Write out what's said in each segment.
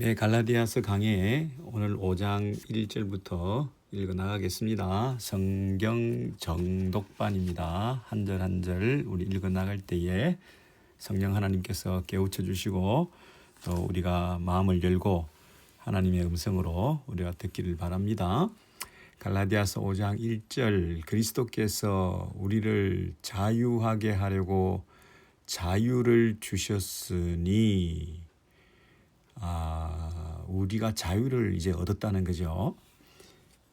네, 갈라디아서 강해 오늘 5장 1절부터 읽어 나가겠습니다. 성경 정독반입니다. 한 절 한 절 우리 읽어 나갈 때에 성령 하나님께서 깨우쳐 주시고 또 우리가 마음을 열고 하나님의 음성으로 우리가 듣기를 바랍니다. 갈라디아서 5장 1절 그리스도께서 우리를 자유하게 하려고 자유를 주셨으니 우리가 자유를 이제 얻었다는 거죠.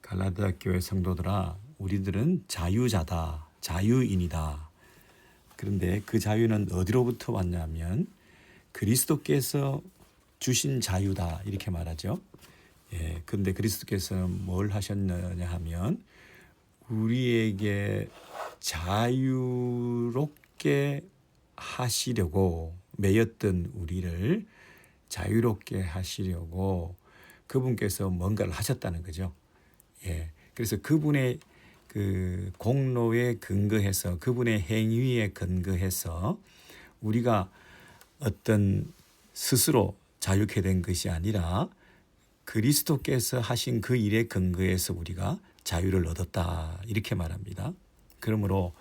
갈라디아 교회 성도들아, 우리들은 자유자다, 자유인이다. 그런데 그 자유는 어디로부터 왔냐면 그리스도께서 주신 자유다 이렇게 말하죠. 그런데 그리스도께서 뭘 하셨느냐 하면 우리에게 자유롭게 하시려고 매였던 우리를 자유롭게 하시려고 그분께서 뭔가를 하셨다는 거죠. 그래서 그분의 그 공로에 근거해서 그분의 행위에 근거해서 우리가 어떤 스스로 자유케 된 것이 아니라 그리스도께서 하신 그 일에 근거해서 우리가 자유를 얻었다 이렇게 말합니다. 그러므로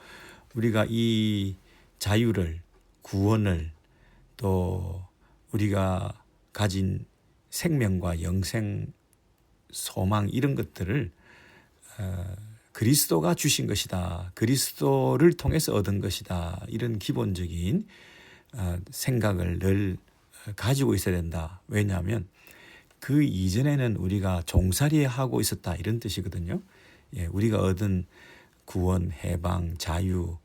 우리가 이 자유를, 구원을, 또 우리가 가진 생명과 영생, 소망 이런 것들을 그리스도가 주신 것이다. 그리스도를 통해서 얻은 것이다. 이런 기본적인 생각을 늘 가지고 있어야 된다. 왜냐하면 그 이전에는 우리가 종살이하고 있었다 이런 뜻이거든요. 우리가 얻은 구원, 해방, 자유,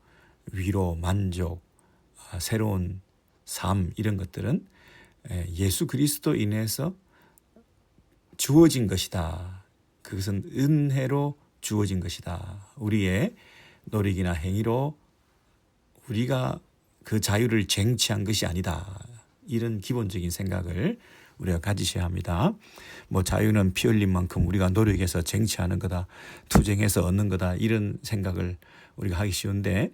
위로, 만족, 새로운 삶 이런 것들은 예수 그리스도 인해서 주어진 것이다. 그것은 은혜로 주어진 것이다. 우리의 노력이나 행위로 우리가 그 자유를 쟁취한 것이 아니다. 이런 기본적인 생각을 우리가 가지셔야 합니다. 자유는 피 흘린 만큼 우리가 노력해서 쟁취하는 거다. 투쟁해서 얻는 거다. 이런 생각을 우리가 하기 쉬운데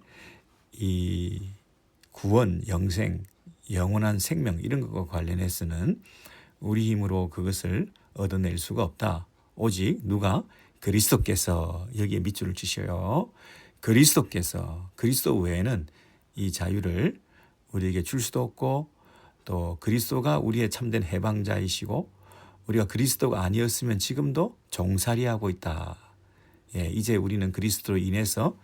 이 구원, 영생, 영원한 생명 이런 것과 관련해서는 우리 힘으로 그것을 얻어낼 수가 없다. 오직 누가? 그리스도께서 여기에 밑줄을 치셔요. 그리스도 외에는 이 자유를 우리에게 줄 수도 없고 또 그리스도가 우리의 참된 해방자이시고 우리가 그리스도가 아니었으면 지금도 종살이하고 있다. 이제 우리는 그리스도로 인해서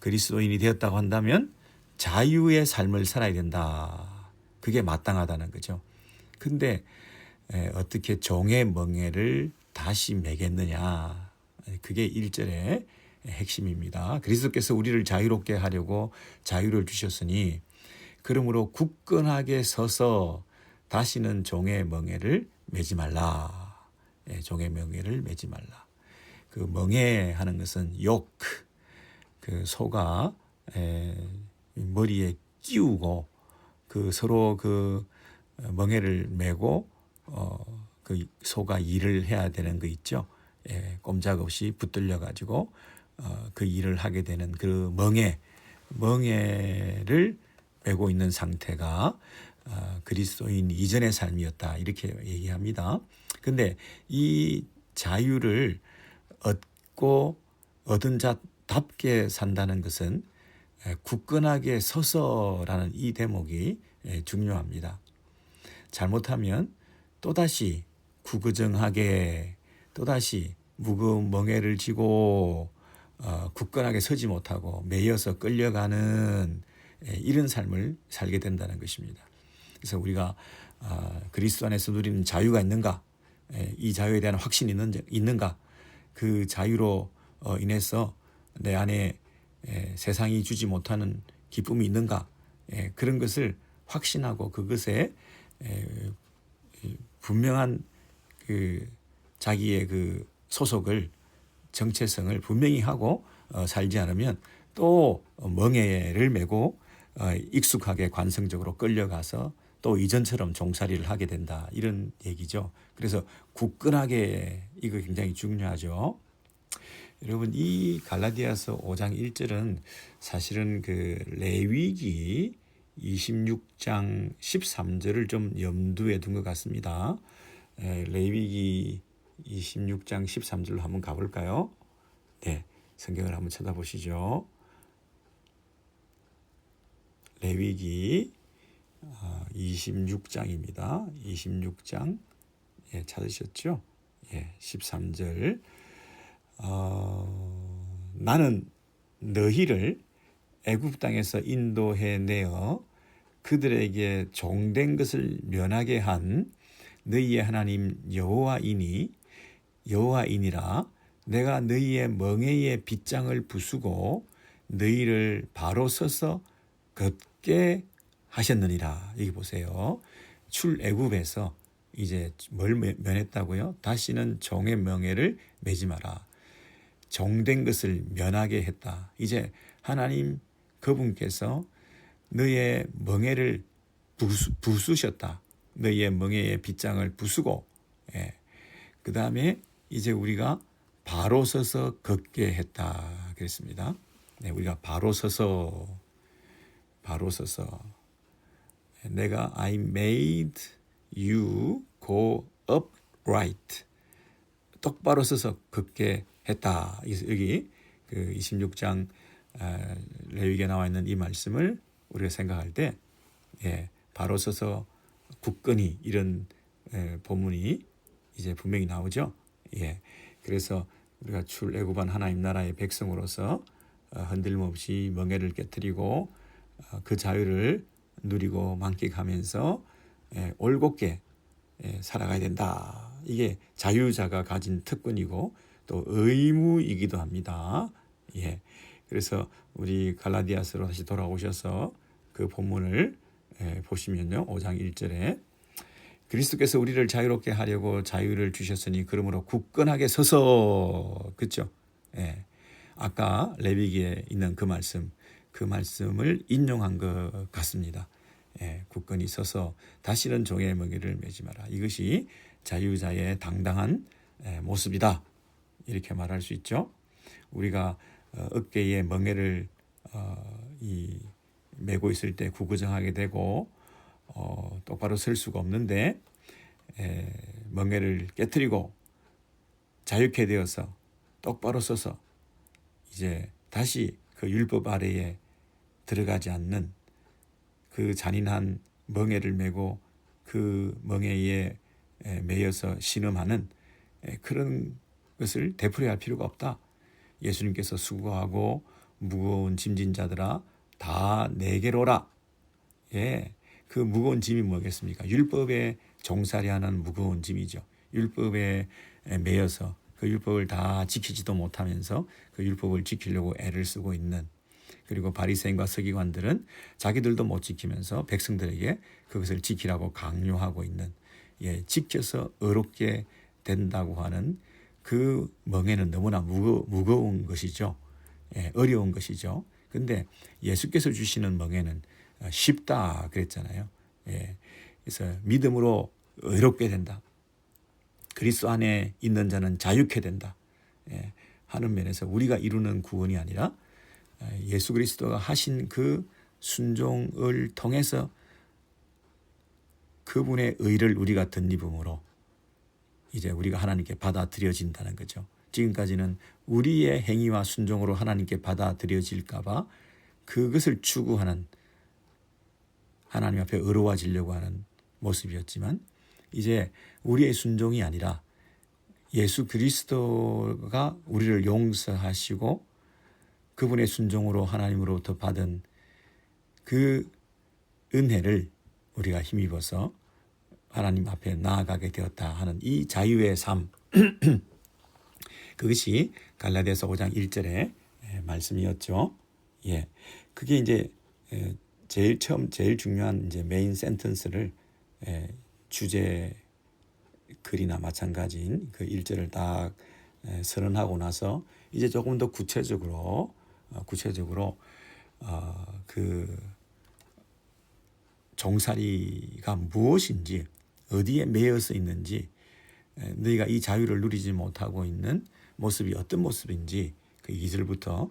그리스도인이 되었다고 한다면 자유의 삶을 살아야 된다. 그게 마땅하다는 거죠. 근데 어떻게 종의 멍에를 다시 매겠느냐. 그게 1절의 핵심입니다. 그리스도께서 우리를 자유롭게 하려고 자유를 주셨으니 그러므로 굳건하게 서서 다시는 종의 멍에를 매지 말라. 종의 멍에를 매지 말라. 그 멍에 하는 것은 욕, 그 소가 머리에 끼우고 그 서로 그 멍에를 메고 그 소가 일을 해야 되는 거 있죠. 꼼짝없이 붙들려 가지고 그 일을 하게 되는 그 멍에를 메고 있는 상태가 그리스도인 이전의 삶이었다 이렇게 얘기합니다. 근데 이 자유를 얻고 얻은 자답게 산다는 것은 굳건하게 서서라는 이 대목이 중요합니다. 잘못하면 또다시 구구정하게 또다시 무거운 멍에를 지고 굳건하게 서지 못하고 매여서 끌려가는 이런 삶을 살게 된다는 것입니다. 그래서 우리가 그리스도 안에서 누리는 자유가 있는가? 이 자유에 대한 확신이 있는가? 그 자유로 인해서 내 안에 세상이 주지 못하는 기쁨이 있는가? 그런 것을 확신하고 그것에 분명한 그 자기의 그 소속을 정체성을 분명히 하고 살지 않으면 또 멍에를 메고 익숙하게 관성적으로 끌려가서 또 이전처럼 종살이를 하게 된다 이런 얘기죠. 그래서 굳건하게 이거 굉장히 중요하죠. 여러분 이 갈라디아서 5장 1절은 사실은 그 레위기 26장 13절을 좀 염두에 둔 것 같습니다. 레위기 26장 13절로 한번 가볼까요? 네, 성경을 한번 쳐다보시죠. 레위기 26장입니다. 26장 찾으셨죠? 13절. 나는 너희를 애굽 땅에서 인도해 내어 그들에게 종된 것을 면하게 한 너희의 하나님 여호와이니라. 내가 너희의 멍에의 빗장을 부수고 너희를 바로 서서 걷게 하셨느니라. 여기 보세요. 출애굽에서 이제 뭘 면했다고요? 다시는 종의 멍에를 매지 마라. 종된 것을 면하게 했다. 이제 하나님 그분께서 너의 멍에를 부수셨다. 너의 멍에의 빗장을 부수고, 그 다음에 이제 우리가 바로 서서 걷게 했다. 그랬습니다. 네, 우리가 바로 서서 내가 I made you go upright. 똑바로 서서 걷게 했다. 여기 그 26장 레위기에 나와 있는 이 말씀을 우리가 생각할 때 바로 서서 굳건히 이런 본문이 이제 분명히 나오죠. 그래서 우리가 출애굽한 하나님 나라의 백성으로서 흔들림 없이 멍에를 깨뜨리고 그 자유를 누리고 만끽하면서 올곧게 살아가야 된다. 이게 자유자가 가진 특권이고 또 의무이기도 합니다. 그래서 우리 갈라디아서로 다시 돌아오셔서 그 본문을 보시면요. 5장 1절에 그리스도께서 우리를 자유롭게 하려고 자유를 주셨으니 그러므로 굳건하게 서서, 그렇죠? 아까 레위기에 있는 그 말씀을 인용한 것 같습니다. 굳건히 서서 다시는 종의 멍에를 매지 마라. 이것이 자유자의 당당한 모습이다. 이렇게 말할 수 있죠. 우리가 어깨에 멍에를 메고 있을 때 구부정하게 되고 똑바로 설 수가 없는데 멍에를 깨뜨리고 자유케 되어서 똑바로 서서 이제 다시 그 율법 아래에 들어가지 않는 그 잔인한 멍에를 메고 그 멍에에 매여서 신음하는 그런 것을 되풀이할 필요가 없다. 예수님께서 수고하고 무거운 짐진 자들아 다 내게로 오라. 그 무거운 짐이 뭐겠습니까? 율법에 종살이하는 무거운 짐이죠. 율법에 매여서 그 율법을 다 지키지도 못하면서 그 율법을 지키려고 애를 쓰고 있는, 그리고 바리새인과 서기관들은 자기들도 못 지키면서 백성들에게 그것을 지키라고 강요하고 있는, 지켜서 의롭게 된다고 하는 그 멍에는 너무나 무거운 것이죠. 어려운 것이죠. 근데 예수께서 주시는 멍에는 쉽다 그랬잖아요. 그래서 믿음으로 의롭게 된다. 그리스도 안에 있는 자는 자유케 된다. 하는 면에서 우리가 이루는 구원이 아니라 예수 그리스도가 하신 그 순종을 통해서 그분의 의를 우리가 덧입음으로 이제 우리가 하나님께 받아들여진다는 거죠. 지금까지는 우리의 행위와 순종으로 하나님께 받아들여질까 봐 그것을 추구하는, 하나님 앞에 의로워지려고 하는 모습이었지만 이제 우리의 순종이 아니라 예수 그리스도가 우리를 용서하시고 그분의 순종으로 하나님으로부터 받은 그 은혜를 우리가 힘입어서 하나님 앞에 나아가게 되었다 하는 이 자유의 삶, 그것이 갈라디아서 5장 1절의 말씀이었죠. 그게 이제 제일 중요한 이제 메인 센텐스를 주제 글이나 마찬가지인 그 1절을 딱 선언하고 나서 이제 조금 더 구체적으로 그 종살이가 무엇인지, 어디에 매여서 있는지, 너희가 이 자유를 누리지 못하고 있는 모습이 어떤 모습인지 그 2절부터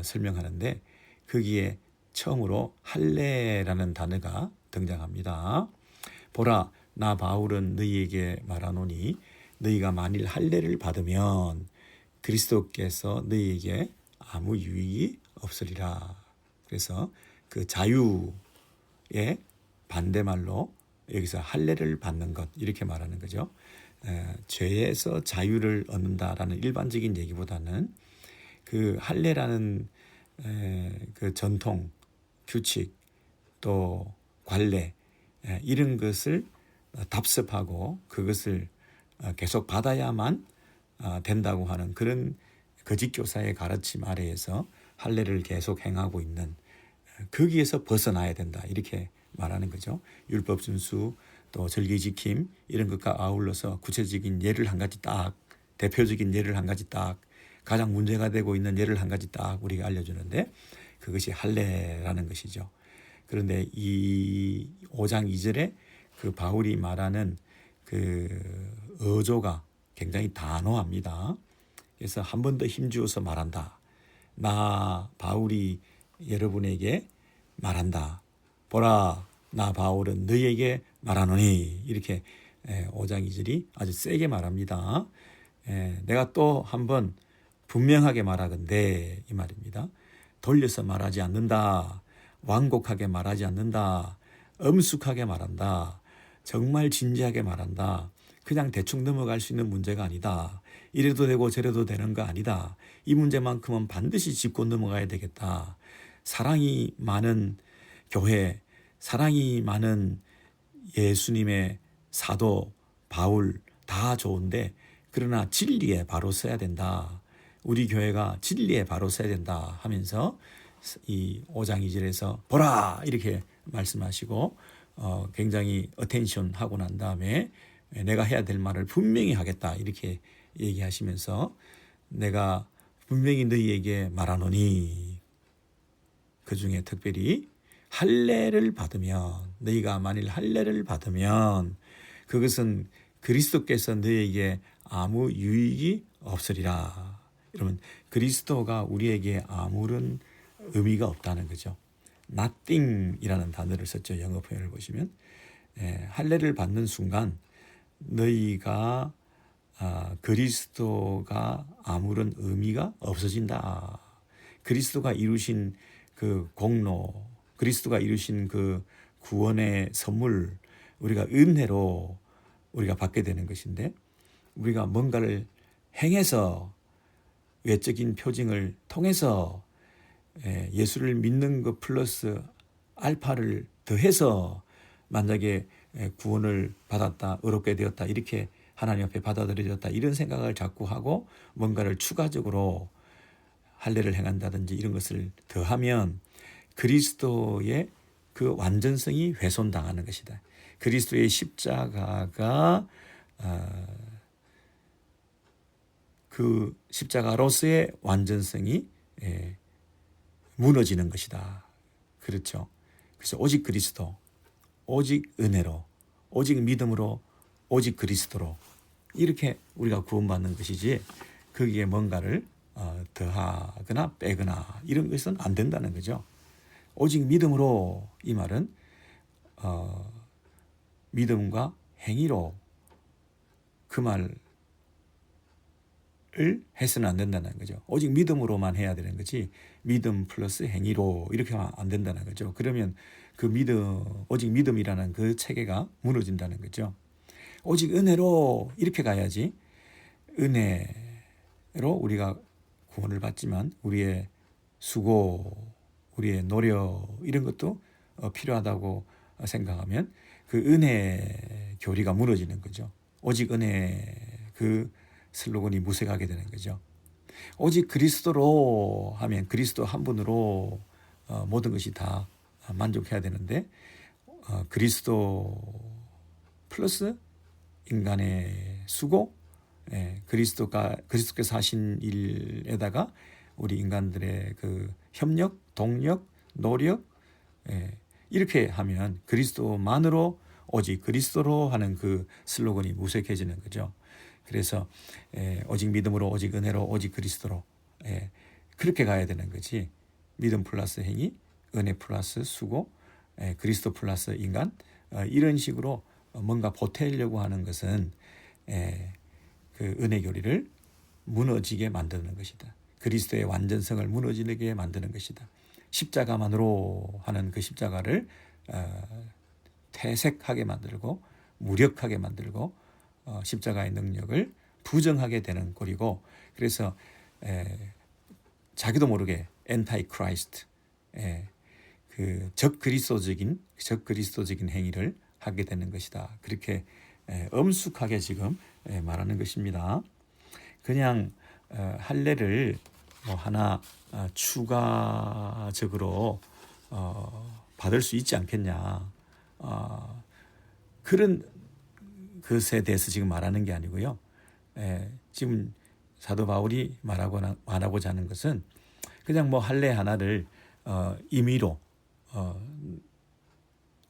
설명하는데, 거기에 처음으로 할례라는 단어가 등장합니다. 보라, 나 바울은 너희에게 말하노니 너희가 만일 할례를 받으면 그리스도께서 너희에게 아무 유익이 없으리라. 그래서 그 자유의 반대말로 여기서 할례를 받는 것 이렇게 말하는 거죠. 죄에서 자유를 얻는다라는 일반적인 얘기보다는 그 할례라는 그 전통, 규칙, 또 관례 이런 것을 답습하고 그것을 계속 받아야만 된다고 하는 그런 거짓 교사의 가르침 아래에서 할례를 계속 행하고 있는 거기에서 벗어나야 된다 이렇게 말하는 거죠. 율법 준수 또 절기 지킴 이런 것과 아울러서 구체적인 예를 한 가지 딱 대표적인 예를 한 가지 딱 가장 문제가 되고 있는 예를 한 가지 딱 우리가 알려주는데 그것이 할례라는 것이죠. 그런데 이 5장 2절에 그 바울이 말하는 그 어조가 굉장히 단호합니다. 그래서 한 번 더 힘주어서 말한다. 나 바울이 여러분에게 말한다. 보라, 나 바울은 너희에게 말하노니. 이렇게 5장 2절이 아주 세게 말합니다. 내가 또 한 번 분명하게 말하건대 이 말입니다. 돌려서 말하지 않는다. 완곡하게 말하지 않는다. 엄숙하게 말한다. 정말 진지하게 말한다. 그냥 대충 넘어갈 수 있는 문제가 아니다. 이래도 되고 저래도 되는 거 아니다. 이 문제만큼은 반드시 짚고 넘어가야 되겠다. 사랑이 많은 교회, 사랑이 많은 예수님의 사도, 바울 다 좋은데 그러나 진리에 바로 서야 된다. 우리 교회가 진리에 바로 서야 된다 하면서 이 5장 2절에서 보라 이렇게 말씀하시고 굉장히 어텐션 하고 난 다음에 내가 해야 될 말을 분명히 하겠다 이렇게 얘기하시면서 내가 분명히 너희에게 말하노니 그 중에 특별히 할례를 받으면 너희가 만일 할례를 받으면 그것은 그리스도께서 너희에게 아무 유익이 없으리라. 여러분 그리스도가 우리에게 아무런 의미가 없다는 거죠. nothing이라는 단어를 썼죠. 영어 표현을 보시면 할례를 받는 순간 너희가 그리스도가 아무런 의미가 없어진다. 그리스도가 이루신 그 공로, 그리스도가 이루신 그 구원의 선물, 우리가 은혜로 우리가 받게 되는 것인데 우리가 뭔가를 행해서 외적인 표징을 통해서 예수를 믿는 것 플러스 알파를 더해서 만약에 구원을 받았다, 의롭게 되었다, 이렇게 하나님 앞에 받아들여졌다 이런 생각을 자꾸 하고 뭔가를 추가적으로 할례를 행한다든지 이런 것을 더하면 그리스도의 그 완전성이 훼손당하는 것이다. 그리스도의 십자가가 그 십자가로서의 완전성이 무너지는 것이다. 그렇죠. 그래서 오직 그리스도, 오직 은혜로, 오직 믿음으로, 오직 그리스도로 이렇게 우리가 구원받는 것이지 거기에 뭔가를 더하거나 빼거나 이런 것은 안 된다는 거죠. 오직 믿음으로 이 말은 믿음과 행위로 그 말을 해서는 안 된다는 거죠. 오직 믿음으로만 해야 되는 거지 믿음 플러스 행위로 이렇게 하면 안 된다는 거죠. 그러면 그 믿음, 오직 믿음이라는 그 체계가 무너진다는 거죠. 오직 은혜로 이렇게 가야지 은혜로 우리가 구원을 받지만 우리의 수고, 우리의 노력 이런 것도 필요하다고 생각하면 그 은혜 교리가 무너지는 거죠. 오직 은혜 그 슬로건이 무색하게 되는 거죠. 오직 그리스도로 하면 그리스도 한 분으로 모든 것이 다 만족해야 되는데 그리스도 플러스 인간의 수고, 그리스도께서 하신 일에다가 우리 인간들의 그 협력, 동력, 노력 이렇게 하면 그리스도만으로 오직 그리스도로 하는 그 슬로건이 무색해지는 거죠. 그래서 오직 믿음으로 오직 은혜로 오직 그리스도로 그렇게 가야 되는 거지. 믿음 플러스 행위, 은혜 플러스 수고, 그리스도 플러스 인간 이런 식으로 뭔가 보태려고 하는 것은 그 은혜 교리를 무너지게 만드는 것이다. 그리스도의 완전성을 무너지게 만드는 것이다. 십자가만으로 하는 그 십자가를 퇴색하게 만들고 무력하게 만들고 십자가의 능력을 부정하게 되는 꼴이고, 그래서 자기도 모르게 엔타이 크라이스트, 그 적그리스도적인 행위를 하게 되는 것이다. 그렇게 엄숙하게 지금 말하는 것입니다. 그냥 할례를 뭐 하나 추가적으로 받을 수 있지 않겠냐, 그런 것에 대해서 지금 말하는 게 아니고요. 지금 사도 바울이 말하고자 하는 것은 그냥 뭐 할례 하나를 임의로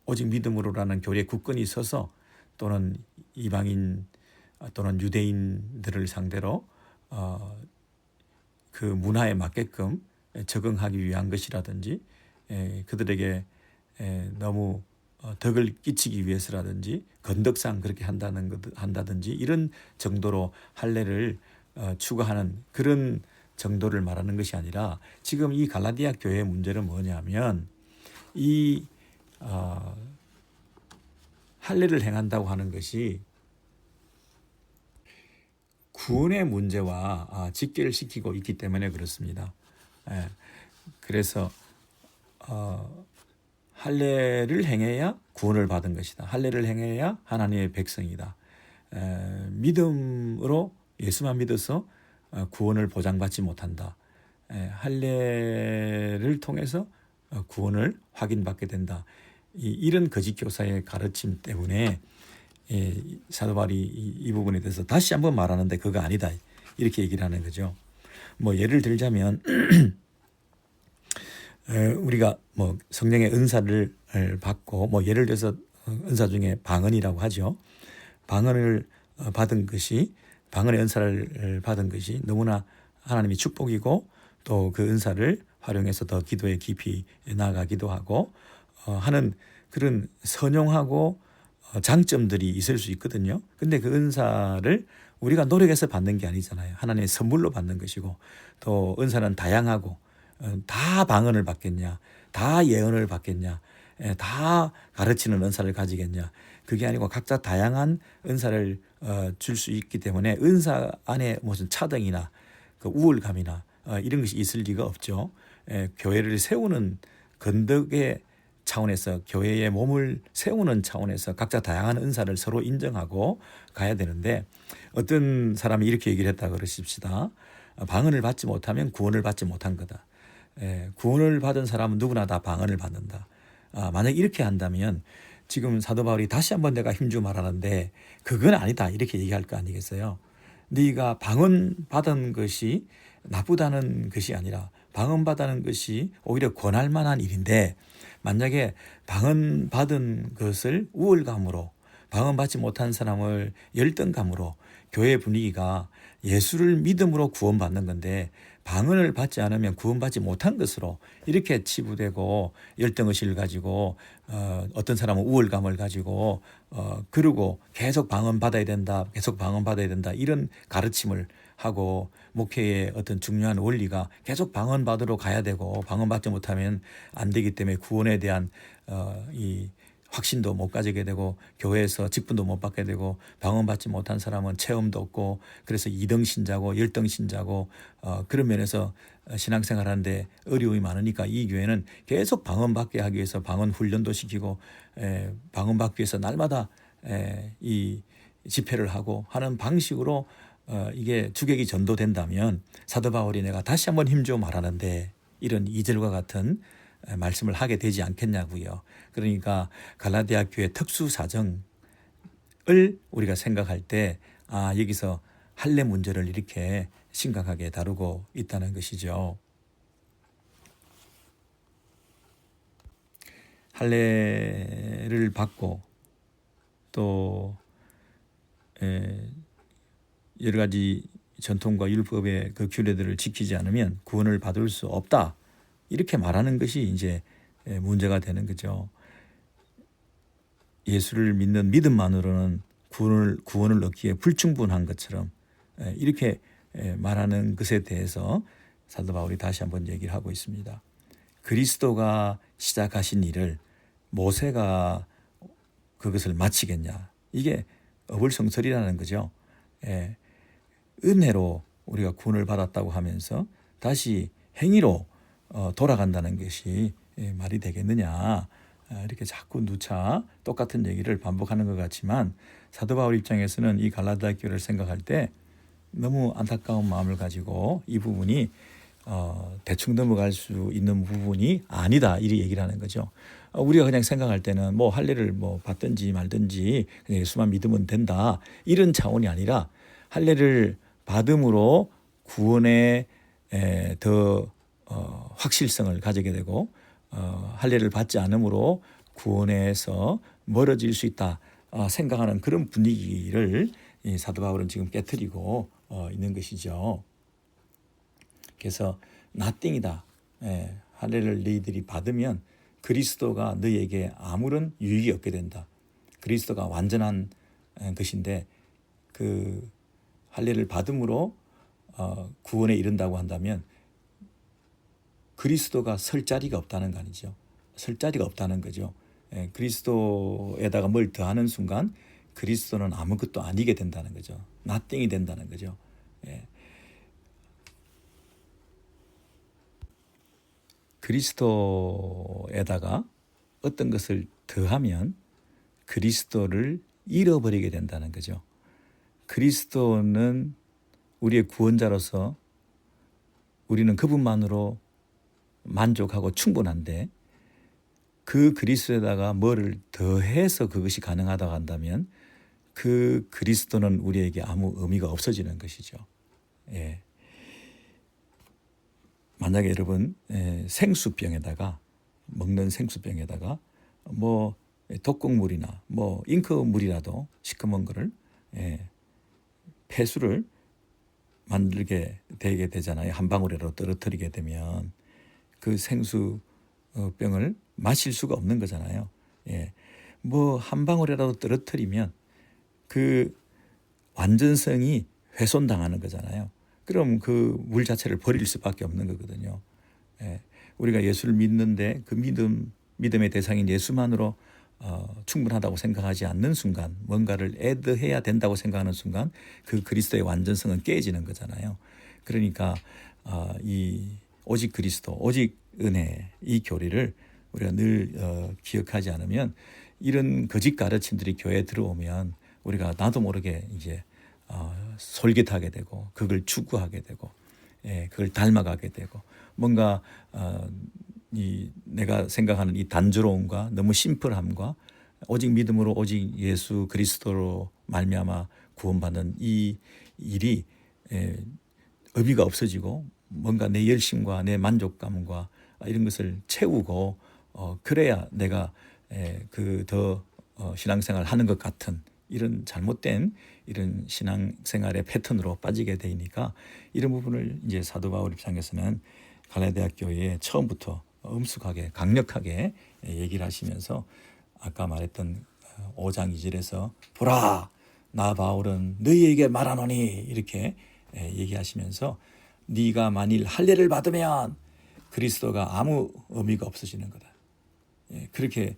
오직 믿음으로라는 교리에 굳건히 서서, 또는 이방인 또는 유대인들을 상대로 그 문화에 맞게끔 적응하기 위한 것이라든지, 그들에게 너무 덕을 끼치기 위해서라든지 건덕상 그렇게 한다든지 이런 정도로 할례를 추구하는 그런 정도를 말하는 것이 아니라, 지금 이 갈라디아 교회의 문제는 뭐냐면, 이 할례를 행한다고 하는 것이 구원의 문제와 직결을 시키고 있기 때문에 그렇습니다. 그래서 할례를 행해야 구원을 받은 것이다. 할례를 행해야 하나님의 백성이다. 믿음으로 예수만 믿어서 구원을 보장받지 못한다. 할례를 통해서 구원을 확인받게 된다. 이런 거짓 교사의 가르침 때문에 사도 바울이 이 부분에 대해서 다시 한번 말하는데 그거 아니다, 이렇게 얘기를 하는 거죠. 뭐 예를 들자면 우리가 뭐 성령의 은사를 받고, 뭐 예를 들어서 은사 중에 방언이라고 하죠. 방언의 은사를 받은 것이 너무나 하나님의 축복이고, 또 그 은사를 활용해서 더 기도에 깊이 나아가기도 하고 하는 그런 선용하고 장점들이 있을 수 있거든요. 근데 그 은사를 우리가 노력해서 받는 게 아니잖아요. 하나님의 선물로 받는 것이고, 또 은사는 다양하고, 다 방언을 받겠냐, 다 예언을 받겠냐, 다 가르치는 은사를 가지겠냐, 그게 아니고 각자 다양한 은사를 줄 수 있기 때문에 은사 안에 무슨 차등이나 그 우월감이나 이런 것이 있을 리가 없죠. 교회를 세우는 건덕의 차원에서, 교회의 몸을 세우는 차원에서 각자 다양한 은사를 서로 인정하고 가야 되는데, 어떤 사람이 이렇게 얘기를 했다 그러십시다. 방언을 받지 못하면 구원을 받지 못한 거다. 구원을 받은 사람은 누구나 다 방언을 받는다. 만약 이렇게 한다면 지금 사도 바울이 다시 한번 내가 힘주어 말하는데 그건 아니다, 이렇게 얘기할 거 아니겠어요. 네가 방언 받은 것이 나쁘다는 것이 아니라, 방언 받는 것이 오히려 권할 만한 일인데, 만약에 방언 받은 것을 우월감으로, 방언 받지 못한 사람을 열등감으로, 교회 분위기가 예수를 믿음으로 구원받는 건데 방언을 받지 않으면 구원받지 못한 것으로 이렇게 치부되고, 열등의식을 가지고 어떤 사람은 우월감을 가지고 그러고 계속 방언 받아야 된다, 이런 가르침을 하고, 목회의 어떤 중요한 원리가 계속 방언 받으러 가야 되고, 방언 받지 못하면 안 되기 때문에 구원에 대한 이 확신도 못 가지게 되고, 교회에서 직분도 못 받게 되고, 방언 받지 못한 사람은 체험도 없고, 그래서 2등 신자고 1등 신자고 그런 면에서 신앙생활하는데 어려움이 많으니까 이 교회는 계속 방언 받게 하기 위해서 방언 훈련도 시키고, 방언 받기 위해서 날마다 이 집회를 하고 하는 방식으로 이게 주객이 전도된다면, 사도 바울이 내가 다시 한번 힘주어 말하는데 이런 2절과 같은 말씀을 하게 되지 않겠냐고요. 그러니까 갈라디아 교회 특수 사정을 우리가 생각할 때 여기서 할례 문제를 이렇게 심각하게 다루고 있다는 것이죠. 할례를 받고 또 여러 가지 전통과 율법의 그 규례들을 지키지 않으면 구원을 받을 수 없다, 이렇게 말하는 것이 이제 문제가 되는 거죠. 예수를 믿는 믿음만으로는 구원을 얻기에 불충분한 것처럼 이렇게 말하는 것에 대해서 사도 바울이 다시 한번 얘기를 하고 있습니다. 그리스도가 시작하신 일을 모세가 그것을 마치겠냐. 이게 어불성설이라는 거죠. 은혜로 우리가 구원을 받았다고 하면서 다시 행위로 돌아간다는 것이 말이 되겠느냐. 이렇게 자꾸 누차 똑같은 얘기를 반복하는 것 같지만 사도 바울 입장에서는 이 갈라디아 교회를 생각할 때 너무 안타까운 마음을 가지고 이 부분이 대충 넘어갈 수 있는 부분이 아니다 이렇게 얘기를 하는 거죠. 우리가 그냥 생각할 때는 뭐 할례를 뭐 받든지 말든지 그냥 예수만 믿으면 된다 이런 차원이 아니라 할례를 받음으로 구원에 더 확실성을 가지게 되고 할례를 받지 않음으로 구원에서 멀어질 수 있다 생각하는 그런 분위기를 이 사도 바울은 지금 깨트리고 있는 것이죠. 그래서 nothing이다. 할례를 너희들이 받으면 그리스도가 너희에게 아무런 유익이 없게 된다. 그리스도가 완전한 것인데 그 할례를 받음으로 구원에 이른다고 한다면 그리스도가 설 자리가 없다는 거 아니죠. 설 자리가 없다는 거죠. 그리스도에다가 뭘 더하는 순간 그리스도는 아무것도 아니게 된다는 거죠. nothing이 된다는 거죠. 그리스도에다가 어떤 것을 더하면 그리스도를 잃어버리게 된다는 거죠. 그리스도는 우리의 구원자로서 우리는 그분만으로 만족하고 충분한데 그 그리스도에다가 뭐를 더해서 그것이 가능하다고 한다면 그 그리스도는 우리에게 아무 의미가 없어지는 것이죠. 만약에 여러분 생수병에다가 먹는 생수병에다가 뭐 독극물이나 뭐 잉크물이라도 시커먼 거를 폐수를 만들게 되게 되잖아요. 한 방울이라도 떨어뜨리게 되면 그 생수병을 마실 수가 없는 거잖아요. 뭐 한 방울이라도 떨어뜨리면 그 완전성이 훼손당하는 거잖아요. 그럼 그 물 자체를 버릴 수밖에 없는 거거든요. 우리가 예수를 믿는데 그 믿음의 대상인 예수만으로 충분하다고 생각하지 않는 순간 뭔가를 애드해야 된다고 생각하는 순간 그 그리스도의 완전성은 깨지는 거잖아요. 그러니까 이 오직 그리스도, 오직 은혜 이 교리를 우리가 늘 기억하지 않으면 이런 거짓 가르침들이 교회에 들어오면 우리가 나도 모르게 이제 솔깃하게 되고 그걸 추구하게 되고 그걸 닮아가게 되고 뭔가 이 내가 생각하는 이 단조로움과 너무 심플함과 오직 믿음으로 오직 예수 그리스도로 말미암아 구원받는 이 일이 의미가 없어지고 뭔가 내 열심과 내 만족감과 이런 것을 채우고 그래야 내가 그 더 신앙생활 하는 것 같은 이런 잘못된 이런 신앙생활의 패턴으로 빠지게 되니까 이런 부분을 이제 사도 바울 입장에서는 갈라디아 교회에 처음부터 엄숙하게 강력하게 얘기를 하시면서 아까 말했던 5장 2절에서 보라 나 바울은 너희에게 말하노니 이렇게 얘기하시면서 네가 만일 할례를 받으면 그리스도가 아무 의미가 없어지는 거다. 그렇게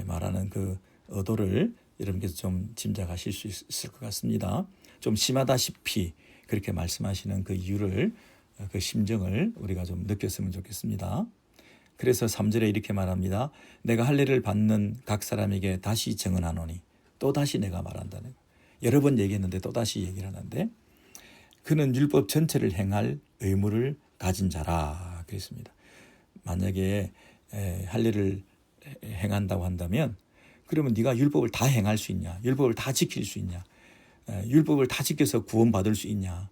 말하는 그 의도를 여러분께서 좀 짐작하실 수 있을 것 같습니다. 좀 심하다시피 그렇게 말씀하시는 그 이유를 그 심정을 우리가 좀 느꼈으면 좋겠습니다. 그래서 3절에 이렇게 말합니다. 내가 할례를 받는 각 사람에게 다시 증언하노니 또 다시 내가 말한다는 거예요. 여러 번 얘기했는데 또 다시 얘기를 하는데 그는 율법 전체를 행할 의무를 가진 자라 그랬습니다. 만약에 할례를 행한다고 한다면 그러면 네가 율법을 다 행할 수 있냐? 율법을 다 지킬 수 있냐? 율법을 다 지켜서 구원받을 수 있냐?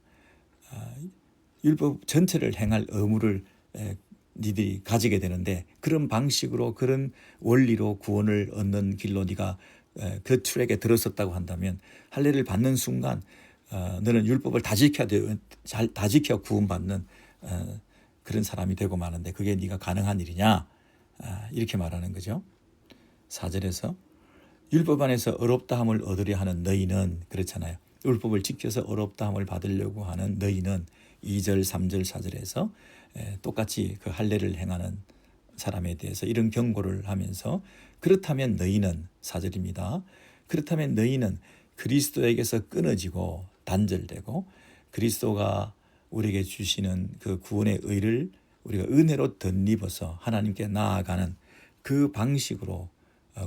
율법 전체를 행할 의무를 니들이 가지게 되는데 그런 방식으로 그런 원리로 구원을 얻는 길로 네가 그 트랙에 들었었다고 한다면 할례를 받는 순간 너는 율법을 다 지켜야 돼, 다 지켜 구원받는 그런 사람이 되고 마는데 그게 네가 가능한 일이냐? 이렇게 말하는 거죠. 4절에서 율법 안에서 어렵다함을 얻으려 하는 너희는 그렇잖아요. 율법을 지켜서 어렵다함을 받으려고 하는 너희는 2절, 3절, 4절에서 똑같이 그 할례를 행하는 사람에 대해서 이런 경고를 하면서 그렇다면 너희는 4절입니다. 그렇다면 너희는 그리스도에게서 끊어지고 단절되고 그리스도가 우리에게 주시는 그 구원의 의를 우리가 은혜로 덧입어서 하나님께 나아가는 그 방식으로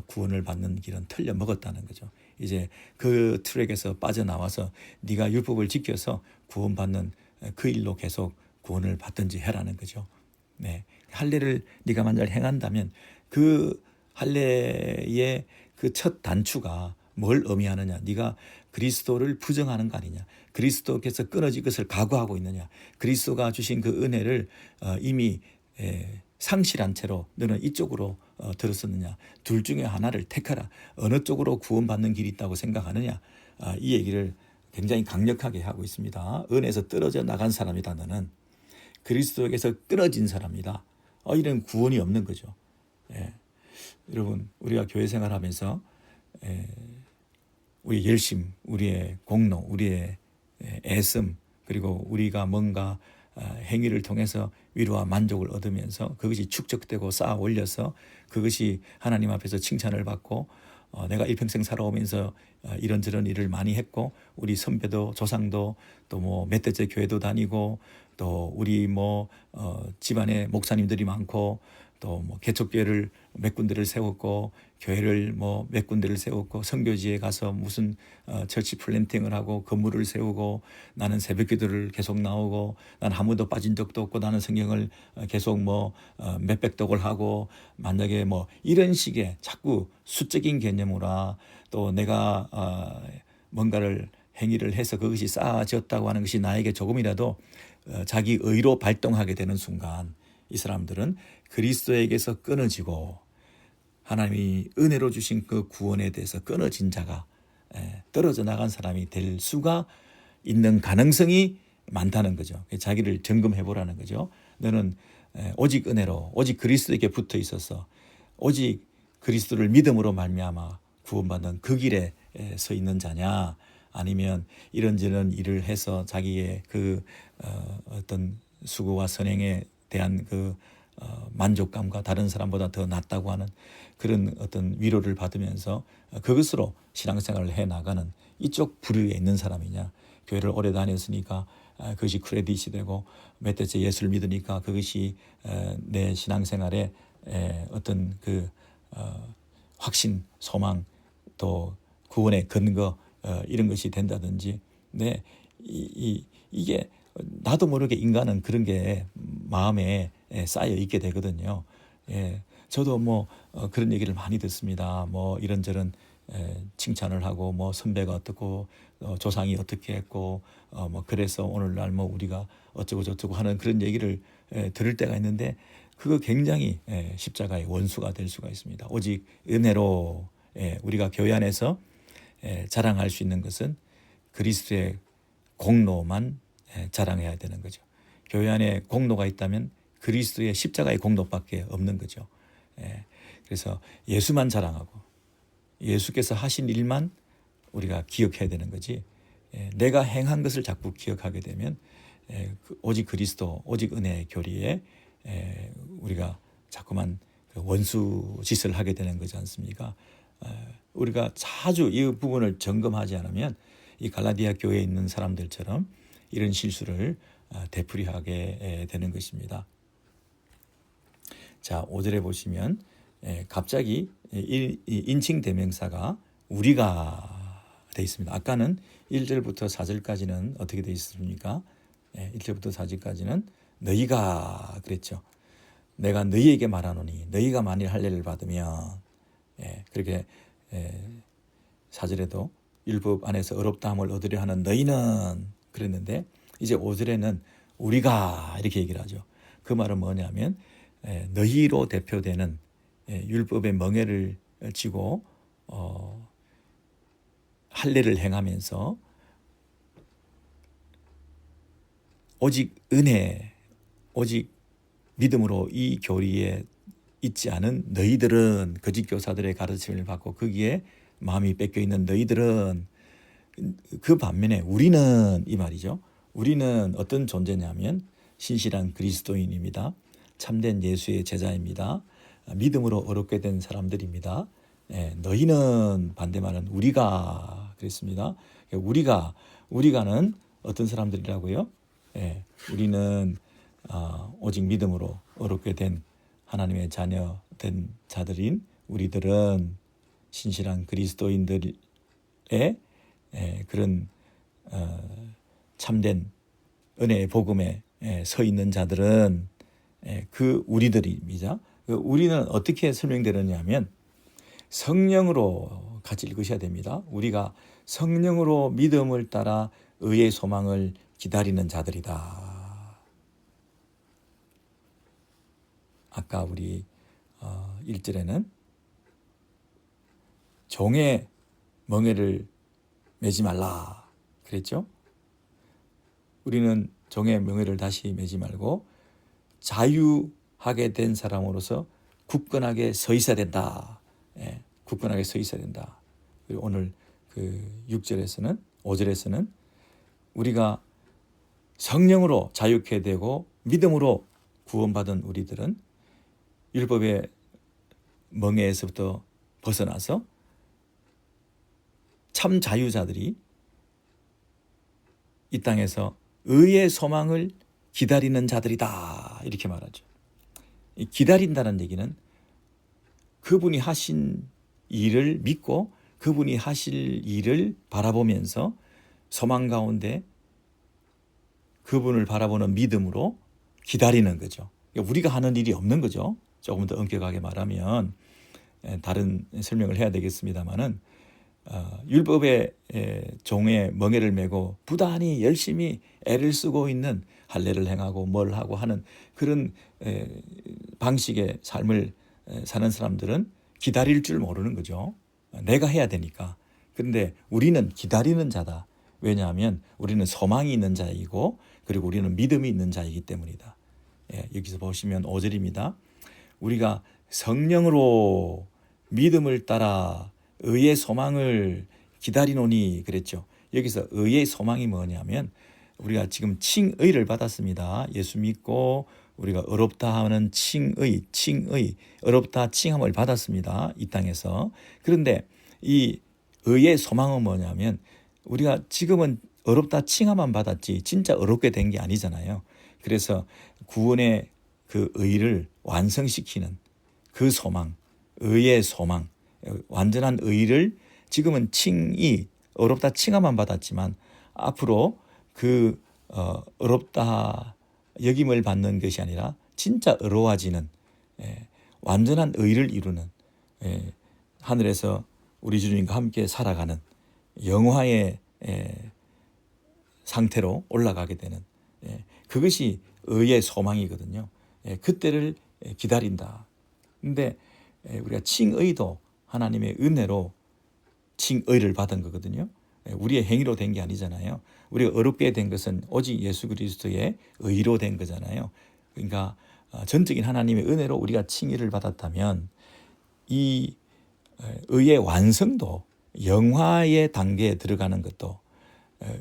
구원을 받는 길은 틀려 먹었다는 거죠. 이제 그 트랙에서 빠져나와서 네가 율법을 지켜서 구원받는 그 일로 계속 구원을 받든지 해라는 거죠. 네. 할례를 네가 만약 행한다면 그 할례의 그 첫 단추가 뭘 의미하느냐? 네가 그리스도를 부정하는 거 아니냐? 그리스도께서 끊어진 것을 각오하고 있느냐? 그리스도가 주신 그 은혜를 이미 상실한 채로 너는 이쪽으로 들었었느냐? 둘 중에 하나를 택하라. 어느 쪽으로 구원받는 길이 있다고 생각하느냐? 이 얘기를 굉장히 강력하게 하고 있습니다. 은혜에서 떨어져 나간 사람이다. 너는 그리스도에게서 끊어진 사람이다. 이런 구원이 없는 거죠. 여러분, 우리가 교회 생활하면서 우리의 열심, 우리의 공로, 우리의 애씀, 그리고 우리가 뭔가 행위를 통해서 위로와 만족을 얻으면서 그것이 축적되고 쌓아 올려서 그것이 하나님 앞에서 칭찬을 받고 내가 일평생 살아오면서 이런저런 일을 많이 했고 우리 선배도 조상도 또 뭐 몇 대째 교회도 다니고 또 우리 뭐 집안에 목사님들이 많고 또 뭐 개척교회를 몇 군데를 세웠고 교회를 뭐 몇 군데를 세웠고 선교지에 가서 무슨 처치 플랜팅을 하고 건물을 세우고 나는 새벽기도를 계속 나오고 난 한 번도 빠진 적도 없고 나는 성경을 계속 뭐 몇백 독을 하고 만약에 뭐 이런 식의 자꾸 수적인 개념으로 또 내가 뭔가를 행위를 해서 그것이 쌓아졌다고 하는 것이 나에게 조금이라도 자기 의로 발동하게 되는 순간 이 사람들은 그리스도에게서 끊어지고 하나님이 은혜로 주신 그 구원에 대해서 끊어진 자가 떨어져 나간 사람이 될 수가 있는 가능성이 많다는 거죠. 자기를 점검해 보라는 거죠. 너는 오직 은혜로 오직 그리스도에게 붙어 있어서 오직 그리스도를 믿음으로 말미암아 구원받는 그 길에 서 있는 자냐, 아니면 이런저런 일을 해서 자기의 그 어떤 수고와 선행에 대한 그 만족감과 다른 사람보다 더 낫다고 하는 그런 어떤 위로를 받으면서 그것으로 신앙생활을 해 나가는 이쪽 부류에 있는 사람이냐. 교회를 오래 다녔으니까 그것이 크레딧이 되고 몇 대째 예수를 믿으니까 그것이 내 신앙생활에 어떤 그 확신, 소망, 또 구원의 근거 이런 것이 된다든지. 네, 이게 나도 모르게 인간은 그런 게 마음에 쌓여 있게 되거든요. 저도 뭐 그런 얘기를 많이 듣습니다. 뭐 이런저런 칭찬을 하고 뭐 선배가 어떻고 조상이 어떻게 했고 뭐 그래서 오늘날 뭐 우리가 어쩌고 저쩌고 하는 그런 얘기를 들을 때가 있는데 그거 굉장히 십자가의 원수가 될 수가 있습니다. 오직 은혜로 우리가 교회 안에서 자랑할 수 있는 것은 그리스도의 공로만 자랑해야 되는 거죠. 교회 안에 공로가 있다면 그리스도의 십자가의 공로밖에 없는 거죠. 그래서 예수만 자랑하고 예수께서 하신 일만 우리가 기억해야 되는 거지. 내가 행한 것을 자꾸 기억하게 되면 오직 그리스도, 오직 은혜의 교리에 우리가 자꾸만 원수 짓을 하게 되는 거지 않습니까? 우리가 자주 이 부분을 점검하지 않으면 이 갈라디아 교회에 있는 사람들처럼 이런 실수를 되풀이하게 되는 것입니다. 자, 5절에 보시면 갑자기 인칭 대명사가 우리가 되어 있습니다. 아까는 1절부터 4절까지는 어떻게 되어 있습니까? 1절부터 4절까지는 너희가 그랬죠. 내가 너희에게 말하노니 너희가 만일 할례를 받으면 그렇게 4절에도 율법 안에서 어렵다함을 얻으려 하는 너희는 그랬는데 이제 5절에는 우리가 이렇게 얘기를 하죠. 그 말은 뭐냐면 너희로 대표되는 율법의 멍에를 쥐고 할례를 행하면서 오직 은혜, 오직 믿음으로 이 교리에 있지 않은 너희들은 거짓 교사들의 가르침을 받고 거기에 마음이 뺏겨 있는 너희들은 그 반면에 우리는 이 말이죠. 우리는 어떤 존재냐면 신실한 그리스도인입니다. 참된 예수의 제자입니다. 믿음으로 어렵게 된 사람들입니다. 너희는 반대말은 우리가 그랬습니다. 우리가는 어떤 사람들이라고요? 우리는 오직 믿음으로 어렵게 된 하나님의 자녀 된 자들인 우리들은 신실한 그리스도인들의 그런 참된 은혜의 복음에 서 있는 자들은 그 우리들입니다. 우리는 어떻게 설명되느냐 하면 성령으로 같이 읽으셔야 됩니다. 우리가 성령으로 믿음을 따라 의의 소망을 기다리는 자들이다. 아까 우리 1절에는 종의 멍에를 매지 말라 그랬죠. 우리는 종의 명예를 다시 매지 말고 자유하게 된 사람으로서 굳건하게 서 있어야 된다. 굳건하게 서 있어야 된다. 그리고 오늘 그 6절에서는 5절에서는 우리가 성령으로 자유케 되고 믿음으로 구원받은 우리들은 율법의 멍에에서부터 벗어나서 참 자유자들이 이 땅에서 의의 소망을 기다리는 자들이다 이렇게 말하죠. 기다린다는 얘기는 그분이 하신 일을 믿고 그분이 하실 일을 바라보면서 소망 가운데 그분을 바라보는 믿음으로 기다리는 거죠. 우리가 하는 일이 없는 거죠. 조금 더 엄격하게 말하면 다른 설명을 해야 되겠습니다마는 율법의 종의 멍에를 메고 부단히 열심히 애를 쓰고 있는 할례를 행하고 뭘 하고 하는 그런 방식의 삶을 사는 사람들은 기다릴 줄 모르는 거죠. 내가 해야 되니까. 그런데 우리는 기다리는 자다. 왜냐하면 우리는 소망이 있는 자이고 그리고 우리는 믿음이 있는 자이기 때문이다. 여기서 보시면 5절입니다. 우리가 성령으로 믿음을 따라 의의 소망을 기다리노니 그랬죠. 여기서 의의 소망이 뭐냐면 우리가 지금 칭의를 받았습니다. 예수 믿고 우리가 어렵다 하는 칭의, 어렵다 칭함을 받았습니다. 이 땅에서. 그런데 이 의의 소망은 뭐냐면 우리가 지금은 어렵다 칭함만 받았지 진짜 어렵게 된 게 아니잖아요. 그래서 구원의 그 의를 완성시키는 그 소망, 의의 소망, 완전한 의를 지금은 칭의, 어렵다 칭함만 받았지만 앞으로 그 어렵다 여김을 받는 것이 아니라 진짜 어려워지는 완전한 의를 이루는 하늘에서 우리 주님과 함께 살아가는 영화의 상태로 올라가게 되는 그것이 의의 소망이거든요. 그때를 기다린다. 근데 우리가 칭의도 하나님의 은혜로 칭의를 받은 거거든요. 우리의 행위로 된 게 아니잖아요. 우리가 어렵게 된 것은 오직 예수 그리스도의 의로 된 거잖아요. 그러니까 전적인 하나님의 은혜로 우리가 칭의를 받았다면 이 의의 완성도 영화의 단계에 들어가는 것도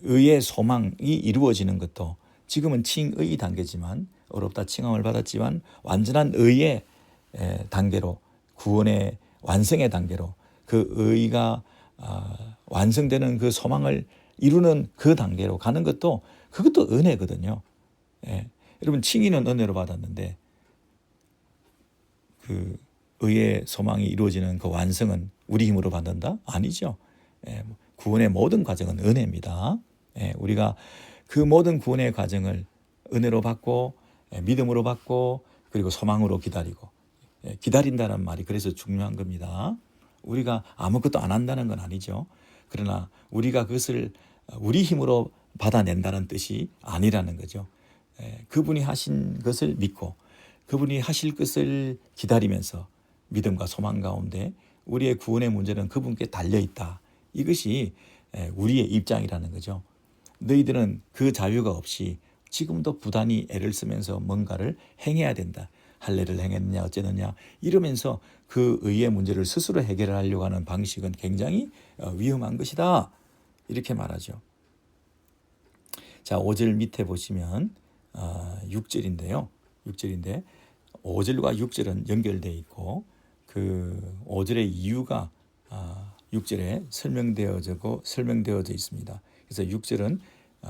의의 소망이 이루어지는 것도 지금은 칭의 단계지만 어렵다 칭함을 받았지만 완전한 의의 단계로 구원의 완성의 단계로 그 의가 완성되는 그 소망을 이루는 그 단계로 가는 것도 그것도 은혜거든요. 여러분 칭의는 은혜로 받았는데 그 의의 소망이 이루어지는 그 완성은 우리 힘으로 받는다? 아니죠. 구원의 모든 과정은 은혜입니다. 우리가 그 모든 구원의 과정을 은혜로 받고 믿음으로 받고 그리고 소망으로 기다리고 기다린다는 말이 그래서 중요한 겁니다. 우리가 아무것도 안 한다는 건 아니죠. 그러나 우리가 그것을 우리 힘으로 받아낸다는 뜻이 아니라는 거죠. 그분이 하신 것을 믿고 그분이 하실 것을 기다리면서 믿음과 소망 가운데 우리의 구원의 문제는 그분께 달려있다. 이것이 우리의 입장이라는 거죠. 너희들은 그 자유가 없이 지금도 부단히 애를 쓰면서 뭔가를 행해야 된다. 할례를 행했느냐 어쨌느냐 이러면서 그 의의 문제를 스스로 해결하려고 하는 방식은 굉장히 위험한 것이다. 이렇게 말하죠. 자, 5절 밑에 보시면 6절인데요. 6절인데 5절과 6절은 연결되어 있고 그 5절의 이유가 6절에 설명되어져 있습니다. 그래서 6절은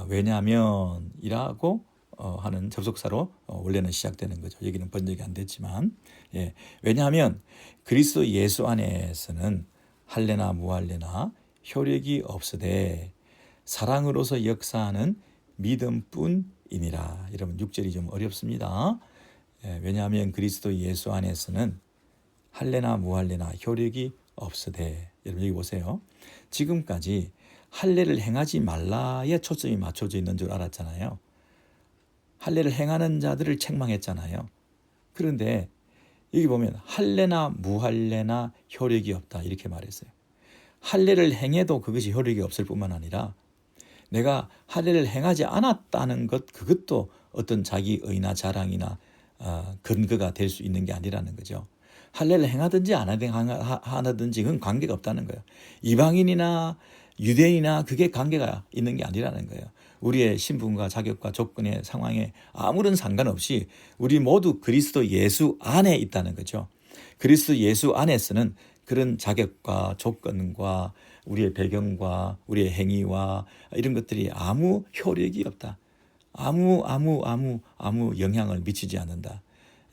왜냐하면이라고 하는 접속사로 원래는 시작되는 거죠. 여기는 번역이 안 됐지만, 예, 왜냐하면 그리스도 예수 안에서는 할례나 무할례나 효력이 없으되 사랑으로서 역사하는 믿음뿐이니라. 여러분 6절이 좀 어렵습니다. 예, 왜냐하면 그리스도 예수 안에서는 할례나 무할례나 효력이 없으되, 여러분 여기 보세요. 지금까지 할례를 행하지 말라에 초점이 맞춰져 있는 줄 알았잖아요. 할례를 행하는 자들을 책망했잖아요. 그런데 여기 보면 할례나 무할례나 효력이 없다 이렇게 말했어요. 할례를 행해도 그것이 효력이 없을 뿐만 아니라 내가 할례를 행하지 않았다는 것, 그것도 어떤 자기 의나 자랑이나 근거가 될 수 있는 게 아니라는 거죠. 할례를 행하든지 안 하든지 그건 관계가 없다는 거예요. 이방인이나 유대인이나 그게 관계가 있는 게 아니라는 거예요. 우리의 신분과 자격과 조건의 상황에 아무런 상관없이 우리 모두 그리스도 예수 안에 있다는 거죠. 그리스도 예수 안에서는 그런 자격과 조건과 우리의 배경과 우리의 행위와 이런 것들이 아무 효력이 없다. 아무 영향을 미치지 않는다.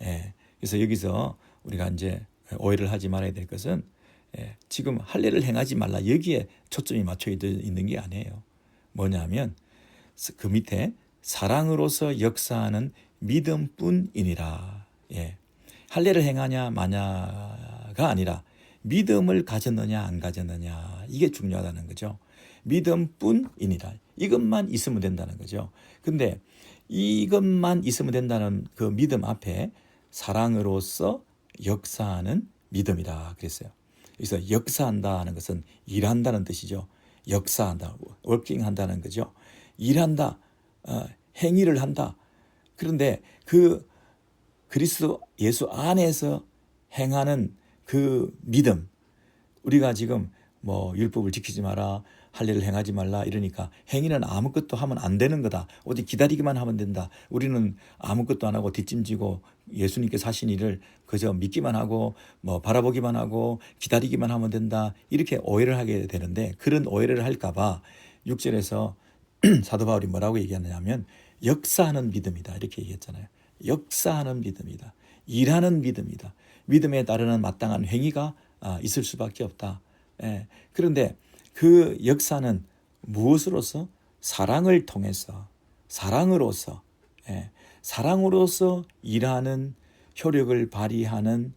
예. 그래서 여기서 우리가 이제 오해를 하지 말아야 될 것은 지금 할례를 행하지 말라 여기에 초점이 맞춰 있는 게 아니에요. 뭐냐면 그 밑에 사랑으로서 역사하는 믿음뿐이니라. 예. 할례를 행하냐 마냐가 아니라 믿음을 가졌느냐 안 가졌느냐 이게 중요하다는 거죠. 믿음뿐이니라. 이것만 있으면 된다는 거죠. 근데 이것만 있으면 된다는 그 믿음 앞에 사랑으로서 역사하는 믿음이다 그랬어요. 그래서 역사한다는 것은 일한다는 뜻이죠. 역사한다, 워킹한다는 거죠. 일한다, 행위를 한다. 그런데 그 그리스도 예수 안에서 행하는 그 믿음, 우리가 지금 뭐 율법을 지키지 마라, 할례를 행하지 말라 이러니까 행위는 아무것도 하면 안 되는 거다. 오직 기다리기만 하면 된다. 우리는 아무것도 안 하고 뒷짐지고 예수님께서 하신 일을 그저 믿기만 하고 뭐 바라보기만 하고 기다리기만 하면 된다. 이렇게 오해를 하게 되는데, 그런 오해를 할까 봐 6절에서 사도 바울이 뭐라고 얘기하느냐면 역사하는 믿음이다 이렇게 얘기했잖아요. 역사하는 믿음이다. 일하는 믿음이다. 믿음에 따르는 마땅한 행위가 있을 수밖에 없다. 예. 그런데 그 역사는 무엇으로서? 사랑을 통해서, 사랑으로서, 사랑으로서 일하는, 효력을 발휘하는,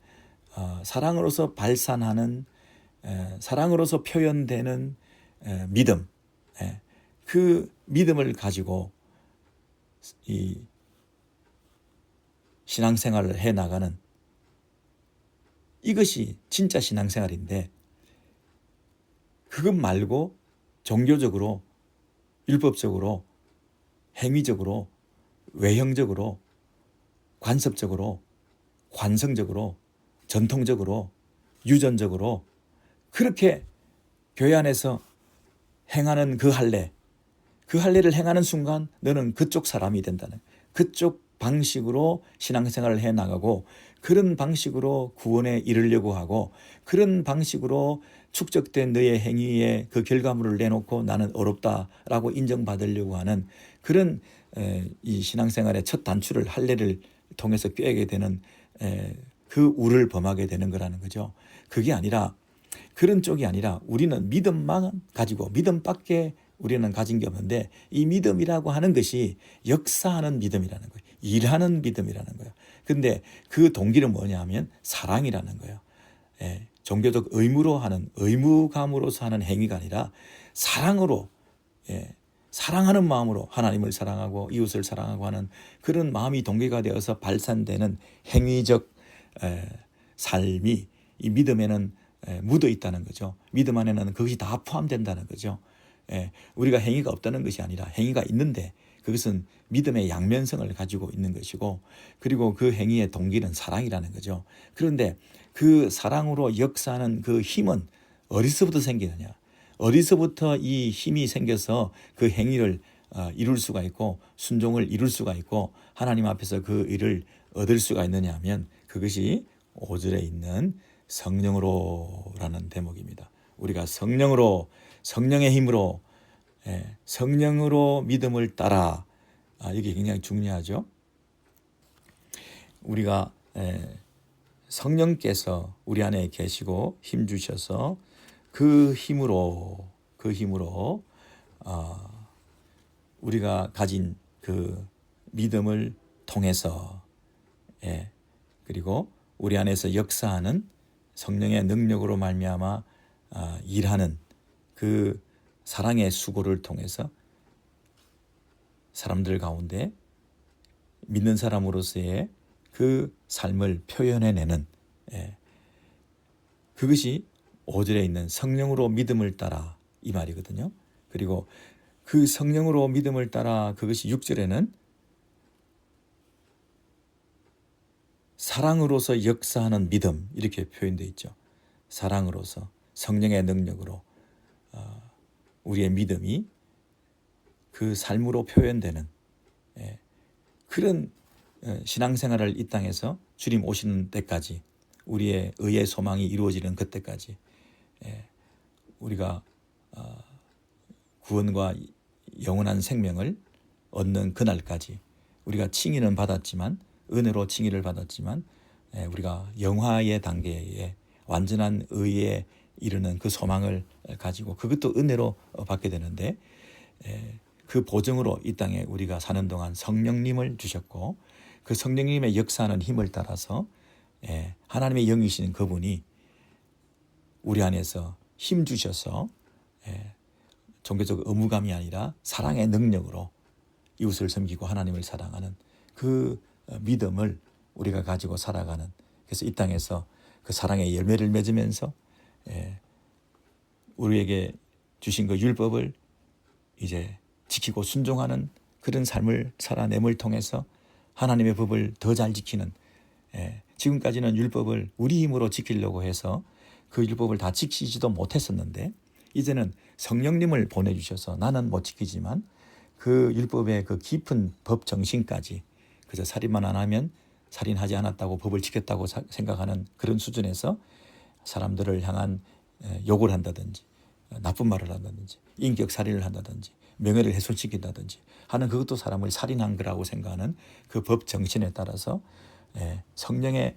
사랑으로서 발산하는, 사랑으로서 표현되는 믿음, 그 믿음을 가지고 이 신앙생활을 해나가는, 이것이 진짜 신앙생활인데, 그것 말고 종교적으로, 율법적으로, 행위적으로, 외형적으로, 관습적으로, 관성적으로, 전통적으로, 유전적으로 그렇게 교회 안에서 행하는 그 할례를 행하는 순간 너는 그쪽 사람이 된다는, 그쪽 방식으로 신앙생활을 해나가고 그런 방식으로 구원에 이르려고 하고 그런 방식으로 축적된 너의 행위의 그 결과물을 내놓고 나는 어렵다라고 인정받으려고 하는 그런 이 신앙생활의 첫 단추를 할례를 통해서 꿰게 되는 그 우를 범하게 되는 거라는 거죠. 그게 아니라, 그런 쪽이 아니라 우리는 믿음만 가지고, 믿음밖에 우리는 가진 게 없는데 이 믿음이라고 하는 것이 역사하는 믿음이라는 거예요. 일하는 믿음이라는 거예요. 근데 그 동기는 뭐냐 하면 사랑이라는 거예요. 종교적 의무로 하는, 의무감으로서 하는 행위가 아니라 사랑으로, 사랑하는 마음으로 하나님을 사랑하고 이웃을 사랑하고 하는 그런 마음이 동기가 되어서 발산되는 행위적 삶이 이 믿음에는 묻어 있다는 거죠. 믿음 안에는 그것이 다 포함된다는 거죠. 우리가 행위가 없다는 것이 아니라 행위가 있는데 그 그것은 믿음의 양면성을 가지고 있는 것이고, 그리고 그 행위의 동기는 사랑이라는 거죠. 그런데 그 사랑으로 역사하는 그 힘은 어디서부터 생기느냐? 어디서부터 이 힘이 생겨서 그 행위를 이룰 수가 있고 순종을 이룰 수가 있고 하나님 앞에서 그 일을 얻을 수가 있느냐 하면, 그것이 5절에 있는 성령으로라는 대목입니다. 우리가 성령으로, 성령의 힘으로, 성령으로 믿음을 따라, 이게 굉장히 중요하죠. 우리가 성령께서 우리 안에 계시고 힘 주셔서 그 힘으로 우리가 가진 그 믿음을 통해서, 그리고 우리 안에서 역사하는 성령의 능력으로 말미암아 일하는 그 사랑의 수고를 통해서 사람들 가운데 믿는 사람으로서의 그 삶을 표현해내는, 그것이 5절에 있는 성령으로 믿음을 따라 이 말이거든요. 그리고 그 성령으로 믿음을 따라, 그것이 6절에는 사랑으로서 역사하는 믿음, 이렇게 표현되어 있죠. 사랑으로서, 성령의 능력으로 우리의 믿음이 그 삶으로 표현되는 그런 신앙생활을 이 땅에서 주님 오시는 때까지, 우리의 의의 소망이 이루어지는 그때까지, 우리가 구원과 영원한 생명을 얻는 그날까지, 우리가 칭의는 받았지만, 은혜로 칭의를 받았지만, 우리가 영화의 단계에 완전한 의에 이르는 그 소망을 가지고, 그것도 은혜로 받게 되는데, 그 보증으로 이 땅에 우리가 사는 동안 성령님을 주셨고, 그 성령님의 역사하는 힘을 따라서 하나님의 영이신 그분이 우리 안에서 힘 주셔서 종교적 의무감이 아니라 사랑의 능력으로 이웃을 섬기고 하나님을 사랑하는 그 믿음을 우리가 가지고 살아가는, 그래서 이 땅에서 그 사랑의 열매를 맺으면서 우리에게 주신 그 율법을 이제 지키고 순종하는 그런 삶을 살아냄을 통해서 하나님의 법을 더 잘 지키는, 지금까지는 율법을 우리 힘으로 지키려고 해서 그 율법을 다 지키지도 못했었는데, 이제는 성령님을 보내주셔서 나는 못 지키지만 그 율법의 그 깊은 법 정신까지, 그저 살인만 안 하면 살인하지 않았다고 법을 지켰다고 생각하는 그런 수준에서 사람들을 향한 욕을 한다든지 나쁜 말을 한다든지 인격 살인을 한다든지 명예를 훼손시킨다든지 하는, 그것도 사람을 살인한 거라고 생각하는 그 법 정신에 따라서 성령의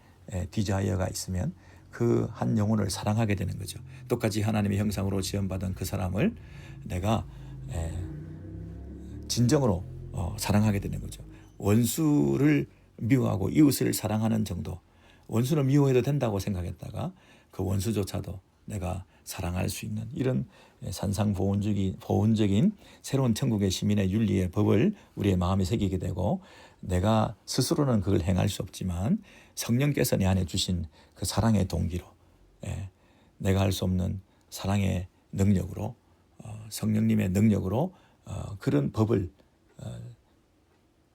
디자이어가 있으면 그 한 영혼을 사랑하게 되는 거죠. 똑같이 하나님의 형상으로 지음받은 그 사람을 내가 진정으로 사랑하게 되는 거죠. 원수를 미워하고 이웃을 사랑하는 정도, 원수는 미워해도 된다고 생각했다가 그 원수조차도 내가 사랑할 수 있는 이런 산상보훈적인 새로운 천국의 시민의 윤리의 법을 우리의 마음에 새기게 되고, 내가 스스로는 그걸 행할 수 없지만 성령께서 내 안에 주신 그 사랑의 동기로, 내가 할 수 없는 사랑의 능력으로, 성령님의 능력으로 그런 법을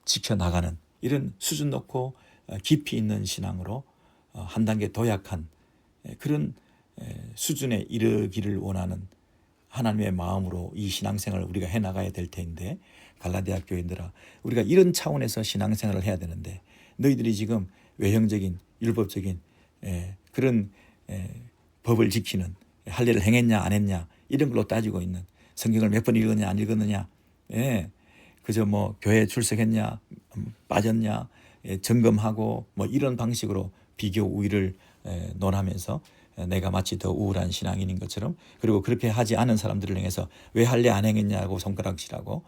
지켜나가는 이런 수준 높고 깊이 있는 신앙으로 한 단계 도약한 그런 수준에 이르기를 원하는 하나님의 마음으로 이 신앙생활을 우리가 해나가야 될 텐데, 갈라디아 교인들아, 우리가 이런 차원에서 신앙생활을 해야 되는데 너희들이 지금 외형적인 율법적인 그런 법을 지키는, 할례를 행했냐 안 했냐 이런 걸로 따지고 있는, 성경을 몇 번 읽었냐 안 읽었느냐, 그저 뭐 교회 출석했냐 빠졌냐 점검하고 뭐 이런 방식으로 비교 우위를 논하면서 내가 마치 더 우월한 신앙인인 것처럼, 그리고 그렇게 하지 않은 사람들을 향해서 왜 할례 안 행했냐고 손가락질하고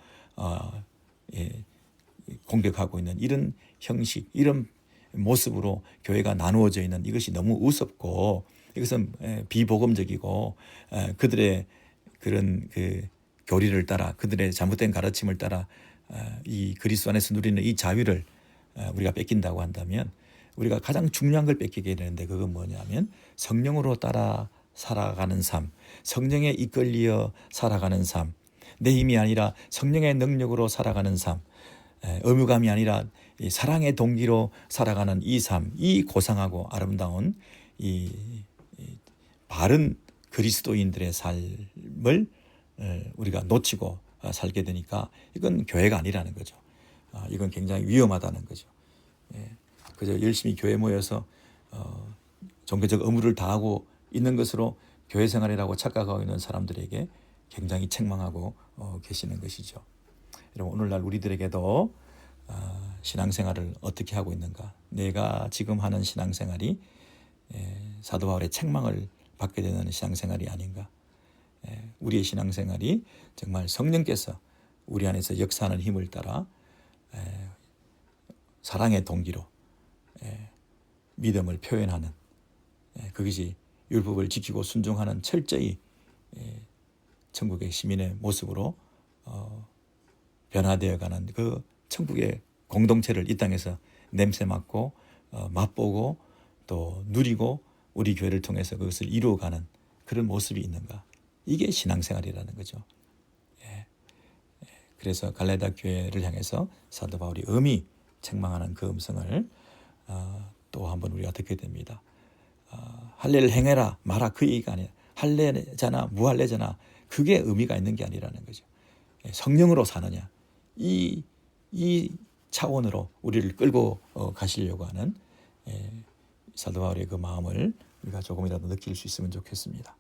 공격하고 있는 이런 형식, 이런 모습으로 교회가 나누어져 있는 이것이 너무 우습고, 이것은 비복음적이고 그들의 그런 그 교리를 따라, 그들의 잘못된 가르침을 따라 이 그리스도 안에서 누리는 이 자유를 우리가 뺏긴다고 한다면, 우리가 가장 중요한 걸 뺏기게 되는데, 그건 뭐냐면 성령으로 따라 살아가는 삶, 성령에 이끌려 살아가는 삶, 내 힘이 아니라 성령의 능력으로 살아가는 삶, 의무감이 아니라 이 사랑의 동기로 살아가는 이 삶, 이 고상하고 아름다운 이 바른 그리스도인들의 삶을 우리가 놓치고 살게 되니까 이건 교회가 아니라는 거죠. 이건 굉장히 위험하다는 거죠. 그저 열심히 교회 모여서 종교적 의무를 다하고 있는 것으로 교회 생활이라고 착각하고 있는 사람들에게 굉장히 책망하고 계시는 것이죠. 여러분, 오늘날 우리들에게도 신앙생활을 어떻게 하고 있는가? 내가 지금 하는 신앙생활이 사도 바울의 책망을 받게 되는 신앙생활이 아닌가? 우리의 신앙생활이 정말 성령께서 우리 안에서 역사하는 힘을 따라 사랑의 동기로 믿음을 표현하는, 그것이 율법을 지키고 순종하는 철저히 천국의 시민의 모습으로 변화되어가는 그 천국의 공동체를 이 땅에서 냄새 맡고 맛보고 또 누리고 우리 교회를 통해서 그것을 이루어가는 그런 모습이 있는가? 이게 신앙생활이라는 거죠. 그래서 갈라디아 교회를 향해서 사도 바울이 엄히 책망하는 그 음성을 또 한번 우리가 듣게 됩니다. 할례를 행해라 마라, 그 얘기가 아니라 할례자나 무할례자나 그게 의미가 있는 게 아니라는 거죠. 성령으로 사느냐, 이 차원으로 우리를 끌고 가시려고 하는 사도 바울의 그 마음을 우리가 조금이라도 느낄 수 있으면 좋겠습니다.